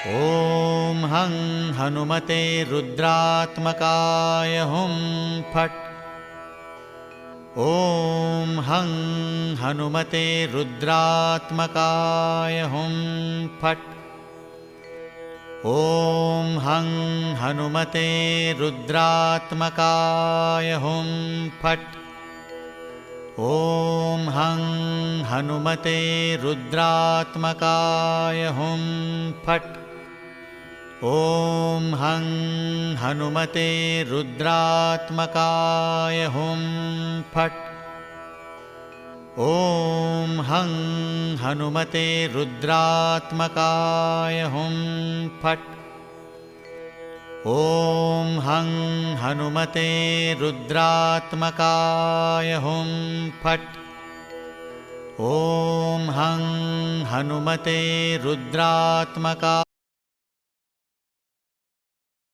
ॐ हं हनुमते रुद्रात्मकाय हुं फट्। ॐ हं हनुमते रुद्रात्मकाय हुं फट्। ॐ हं हनुमते रुद्रात्मकाय हुं फट्। ॐ हं हनुमते रुद्रात्मकाय हुं फट्। ॐ हं हनुमते रुद्रात्मकाय हुं फट्। ॐ हं हनुमते रुद्रात्मकाय हुं फट्। ॐ हं हनुमते रुद्रात्मकाय हुं फट्। ॐ हं हनुमते रुद्रात्मकाय